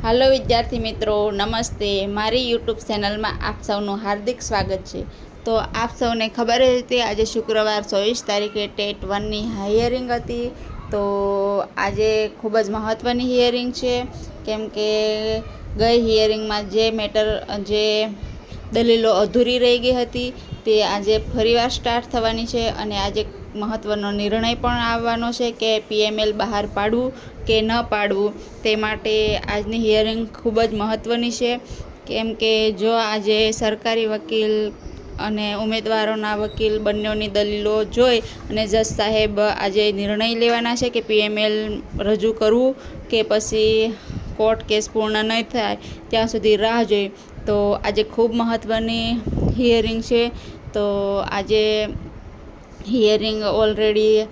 હાલો વિદ્યાર્થી મિત્રો, નમસ્તે. મારી યુટ્યુબ ચેનલમાં આપ સૌનું હાર્દિક સ્વાગત છે. તો આપ સૌને ખબર જ હતી, આજે શુક્રવાર 24 તારીખે ટેટ 1ની હિયરિંગ હતી. તો આજે ખૂબ જ મહત્ત્વની હિયરિંગ છે, કેમ કે ગઈ હિયરિંગમાં જે દલીલો અધૂરી રહી ગઈ હતી તે આજે ફરીવાર સ્ટાર્ટ થવાની છે. અને આજે મહત્ત્વનો નિર્ણય પણ આવવાનો છે કે PML બહાર પાડવું કે ન પાડવું. તે માટે આજની હિયરિંગ ખૂબ જ મહત્ત્વની છે, કેમ કે જો આજે સરકારી વકીલ અને ઉમેદવારોના વકીલ બંનેની દલીલો જોઈ અને જજ સાહેબ આજે નિર્ણય લેવાના છે કે PML રજૂ કરવું કે પછી કોર્ટ કેસ પૂર્ણ નહીં થાય ત્યાં સુધી રાહ જોઈ. તો આજે ખૂબ મહત્ત્વની હિયરિંગ છે. તો આજે હિયરિંગ ઓલરેડી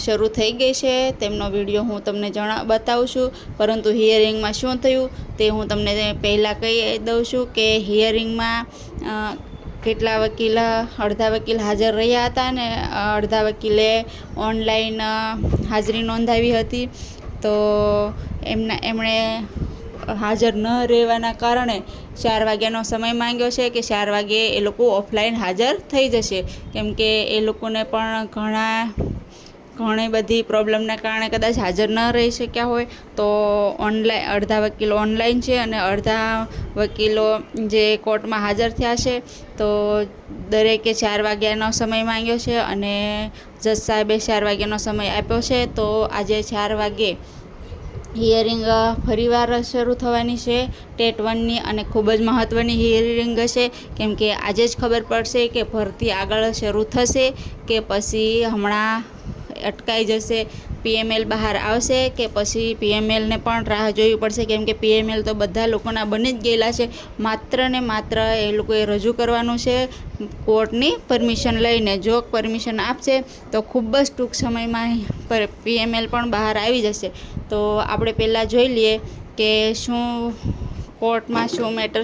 શરૂ થઈ ગઈ છે. તેમનો વિડીયો હું તમને બતાવું છું, પરંતુ હિયરિંગમાં શું થયું તે હું તમને પહેલાં કહી દઉં છું કે હિયરિંગમાં અડધા વકીલ હાજર રહ્યા હતા અને અડધા વકીલે ઓનલાઈન હાજરી નોંધાવી હતી. તો એમણે હાજર ન રહેવાના કારણે 4 વાગ્યાનો સમય માંગ્યો છે કે 4 વાગ્યે એ લોકો ઓફલાઈન હાજર થઈ જશે, કેમ કે એ લોકોને પણ ઘણી બધી પ્રોબ્લેમના કારણે કદાચ હાજર ન રહી શક્યા હોય. તો અડધા વકીલો ઓનલાઈન છે અને અડધા વકીલો જે કોર્ટમાં હાજર થયા છે. તો દરેકે 4 વાગ્યાનો સમય માંગ્યો છે અને જજ સાહેબે 4 વાગ્યાનો સમય આપ્યો છે. તો આજે 4 વાગ્યે હિયરિંગ ફરીવાર શરૂ થવાની છે ટેટ 1ની, અને ખૂબ જ મહત્ત્વની હિયરિંગ હશે, કેમ કે આજે જ ખબર પડશે કે ભરતી આગળ શરૂ થશે કે પછી હમણાં અટકાઈ જશે. PML બહાર આવશે કે પછી PMLને પણ રાહ જોવી પડશે, કેમ કે PML તો બધા લોકોના બની જ ગયેલા છે. માત્ર ને માત્ર એ લોકોએ રજૂ કરવાનું છે કોર્ટની પરમિશન લઈને. જો પરમિશન આપશે તો ખૂબ જ ટૂંક સમયમાં PML પણ બહાર આવી જશે. તો આપણે પહેલાં જોઈ લઈએ કે શું કોર્ટમાં શું મેટર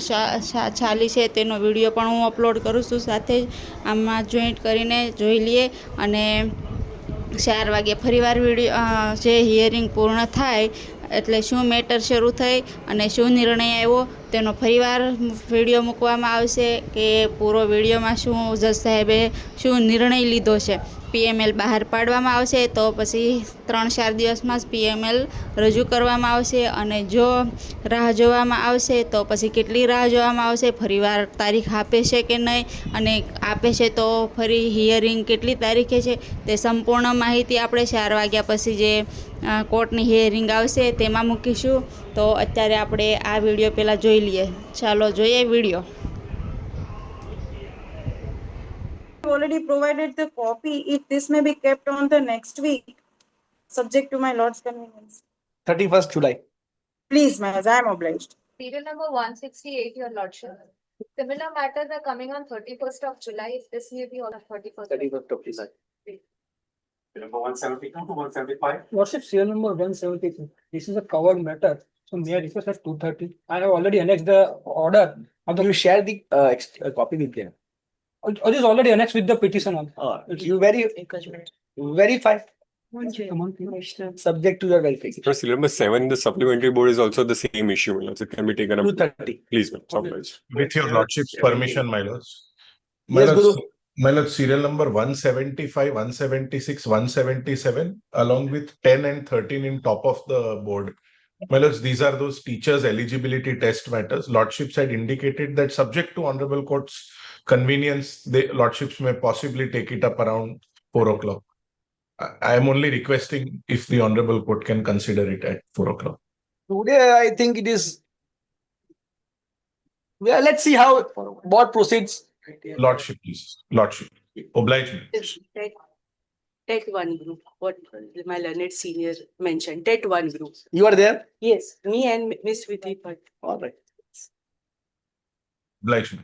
ચાલી છે. તેનો વિડીયો પણ હું અપલોડ કરું છું, સાથે જ આમાં જોઈન્ટ કરીને જોઈ લઈએ. અને 4 વાગે ફરીવાર જે હિયરિંગ પૂર્ણ થાય એટલે શું મેટર શરૂ થઈ અને શું નિર્ણય આવ્યો તેનો ફરીવાર વિડીયો મૂકવામાં આવશે કે પૂરો વિડીયોમાં શું જજ સાહેબે શું નિર્ણય લીધો છે. PML બહાર પાડવામાં આવશે તો પછી 3-4 દિવસમાં જ PML રજૂ કરવામાં આવશે. અને જો રાહ જોવામાં આવશે તો પછી કેટલી રાહ જોવામાં આવશે, ફરીવાર તારીખ આપે છે કે નહીં, અને આપે છે તો ફરી હિયરિંગ કેટલી તારીખે છે તે સંપૂર્ણ માહિતી આપણે 4 વાગ્યા પછી જે કોર્ટની હિયરિંગ આવશે તેમાં મૂકીશું. તો અત્યારે આપણે આ વિડીયો પહેલાં જોઈ લઈએ. ચાલો જોઈએ video. Already provided the copy. If this may be kept on the next week, subject to my lord's convenience. 31st July. Please, my lords, I am obliged. Serial number 168, your lordship. Similar matters are coming on 31st of July. If this may be on 31st. 31st of July. Number 172 to 175. Lordship, serial number 172. This is a covered matter. So may I request at 2:30? I have already annexed the order. You share the copy with them. It is already annexed with the petition. You verify. Subject to your verification. For serial number 7, the supplementary board is also the same issue. It can be taken up. 2:30. Please, oblige. With your lordship's permission, my lords. Yes, Guru. My lords, serial number 175, 176, 177, along with 10 and 13 in top of the board. My lords, these are those teachers' eligibility test matters. Lordships had indicated that subject to Honorable Court's convenience, the lordships may possibly take it up around 4 o'clock. I am only requesting if the Honorable Court can consider it at 4 o'clock. Today, I think it is. Well, let's see how board proceeds. Lordship, please. Lordship. Oblige me. TET 1 group, what my learned senior mentioned, TET 1 group. You are there? Yes, me and Miss Vidhi. All right. Oblige me.